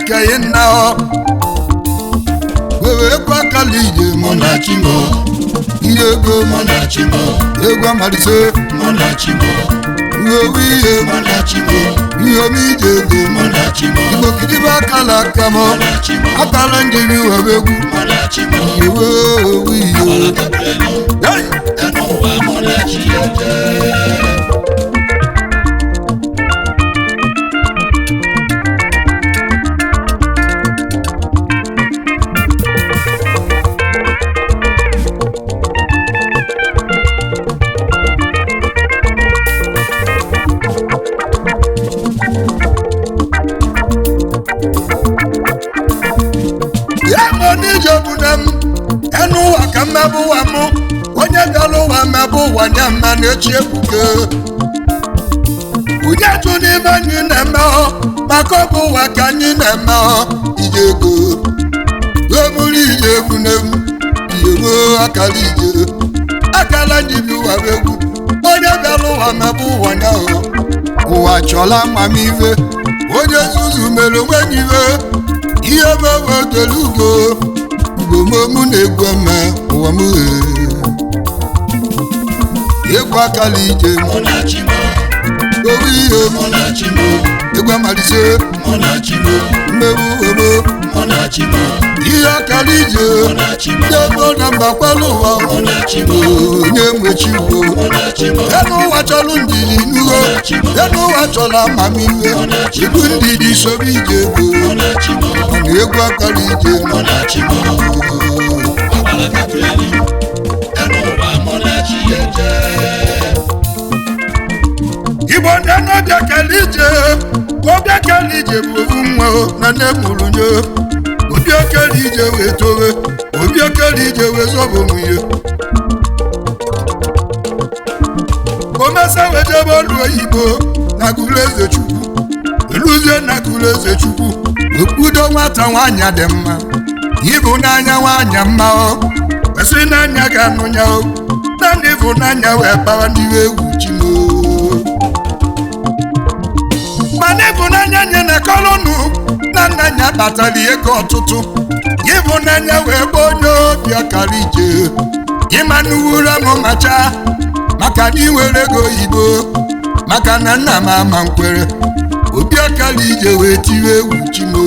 ke na wewe kwa kalije Monachimo, yego Monachimo, yego marise Monachimo, wewe Monachimo, yomi jego Monachimo, ibokidiba kala kamo Monachimo, akala njiri wabegu Monachimo, wewe yo Abalakabreno, hey Enowa Monachiyete. enu wa ka mmebu wa mu onye bịalụ wa mmebu wa nye mma na-echi ebuke onye tụ n'ime anyị na-eme maka ọ bụ ụwa ka anyị na-eme ije ego emuru ije egwu n'egwu iyego akara ije akala ndị bi ụwa egwu onye bịalụ wa mmebu ụwa nya ụwa chọla amamihe onye nzuzu mere onwe n'ihe ihe mewe dere ugo ugomomu na-egwu eme ụwa m egwu akala ije Monachimo, owu ihe Monachimo, egwu amalise Monachimo, mmewu oro Monachimo, ihe akala ije Monachimo, ego na mbakwala ụwa Monachimo, onye nwechi ugbo Monachimo, elu ụwa chọrọ ndidi n'ugho elu ụwa chọrọ amamihe ibu ndidi sobe ije ego Monachimo, mana egwu akala ije Monachimo, Abalakabreno, Enowa Monachiyete. igbo ndị n'ọbịa kele ije ọbịa kele ije bụ ofu nwa na nne mụrụ nye obi okele ije wee towe obi okele ije wee zọbụ nwunye omesa wee jebe ọlụ oyibo na gụrụ eze chukwu eluzie na gụrụ eze chukwu okpudo nwata nwaanyị dị mma ịbụnanya nwaanyị mma kwesịrị n'anya ga-anụ ya na ndị ịbụnanya wee kpawa ndị egwu chimo mana ịbụnanya nye na kolonu na nna ya kpatara ego ọtụtụ ịbụnanya wee gba onye obi akara ije ịma n'uwura m macha maka na iwere ego oyibo maka na nna m ama nkwere obi akara ije wee tiwe egwu chimo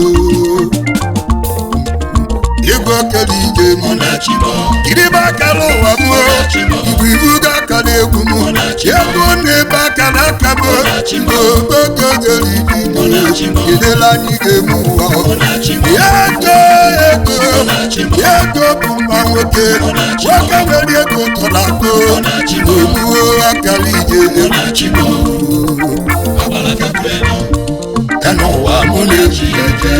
ego akara ije Monachimo, kiriba akara ụwa m igbu ibu ga akara egwu m ego na-ebe akara aka m ogogogeribiedela anyị ga-eme ụwa ego bụ mma nwoke nwoke nwere ego tọrọ akụ ogbuo akara ije Monachimo, Abalakabreno, Enowa Monachiyete.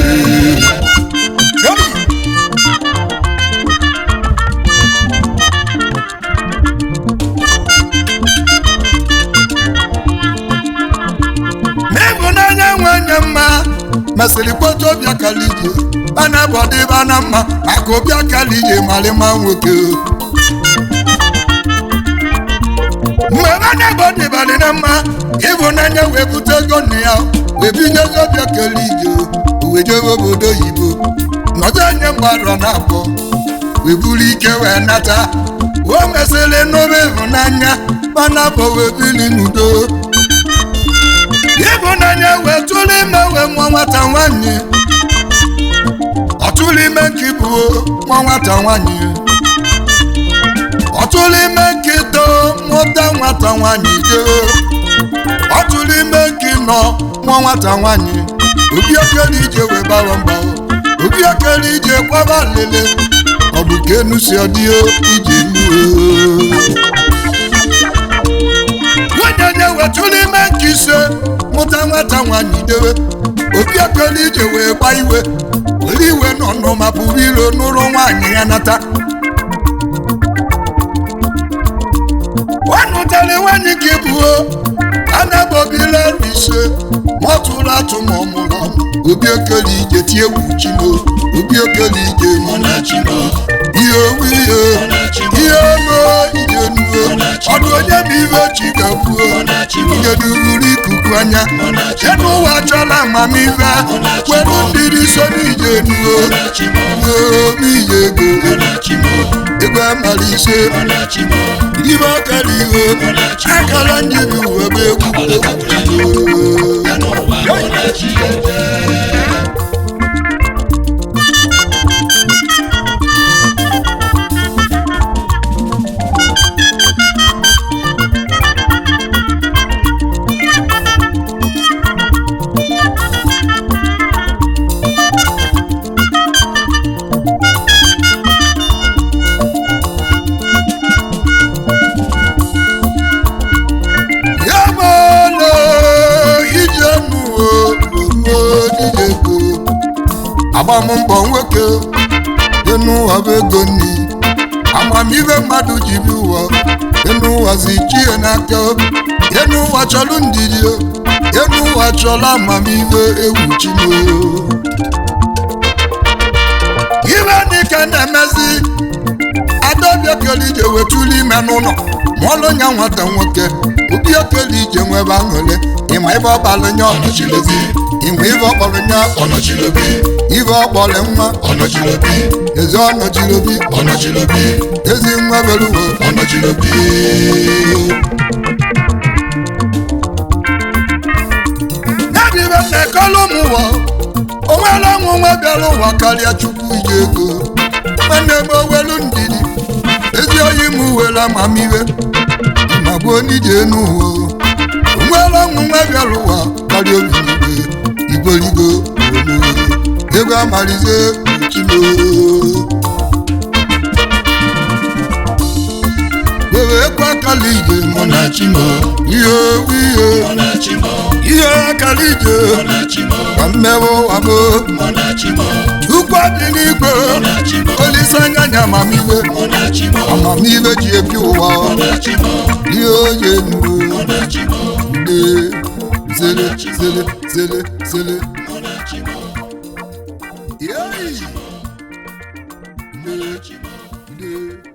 n'ịbụnanya nwanyị mma mesịrị kpọta obi akara ije bana bọdị bana mma maka obi akara ije marịma nwoke mgbe bana bọdị balị na mma ịbụnanya wee bute ego nna ya wee binyezi obi akara ije wee jebe obodo oyibo nọdụ anya mgbarọ na abụọ wee buru ike wee nata o mesịrị n'obe ịhụnanya bana bọ wee bili n'udo ịbụnanya wee tụrụ ime wee nwa nwata nwanyị ọtụrụ ime nke bụ nwa nwata nwanyị ọtụrụ ime nke too mụta nwata nwanyị jee ọtụrụ ime nke nọ nwa nwata nwanyị obi okere ije wee bara mba obi okere ije kwaba lele ọ bụ ka enu si ọdịo ije nuo nwanyị wetụrụ ime nke ise mụta nwata nwanyị dewe obi okere ije wee gba iwe were iwe nọ ma pụrụ iro n'ụlọ nwaanyị ya nata ọ nụtara nwaanyị ka ịbụo anabobila ise mọtụrụ atụ ma ọmụrụ ọmụ obi okere ije tie egwu chimo obi okere ije Monachimo, ihe mo ije nuo ọdụ onye bụ ibe chi gakwuo ihe dururu ikuku anya enu ụwa chọla amamive kwelu ndịrị so n'ije nuo ije ego amara ise ibe akara ihe akara njiri uwe bụ agbammbọ nwoke dị n'ụwa bụ ego nni amamive mmadụ ji bi ụwa dị n'ụwa zi chie n'aka dị n'ụwa chọrọ ndidi dị n'ụwa chọrọ amamive egwu chimo ibe dịka na-emezi adaobi okele ije wetuli ime n'ụlọ ma ọlụ nya nwata nwoke obi okele ije nwebe aṅụle ịma ibe ọbalụ nya ọnọchilobi ịma ibe ọkpọrọ nya ọnọchilobi ibe ọkpọrọ nwa ọnọchilobi ezi ọnọchilobi ọnọchilobi ezi nwa beruwo ọnọchilobi nadibe na-ekọlụ m ụwa onwere ọnwụ nwa bịara ụwa karịa chukwu ije ego nwanne m owelu ndidi ezi oyi m were amamive ma bụ onye ije n'ụwa onwere ọnwụ nwa bịara ụwa karịa obi igwerigo ego amalize chimo were ekwe akala ije mụ na chimo ihe akala ije ka mmewe ụwa m ukwu dị n'igwe olise anya nya amamive ji ebi ụwa ihe oye nuru zele yeah.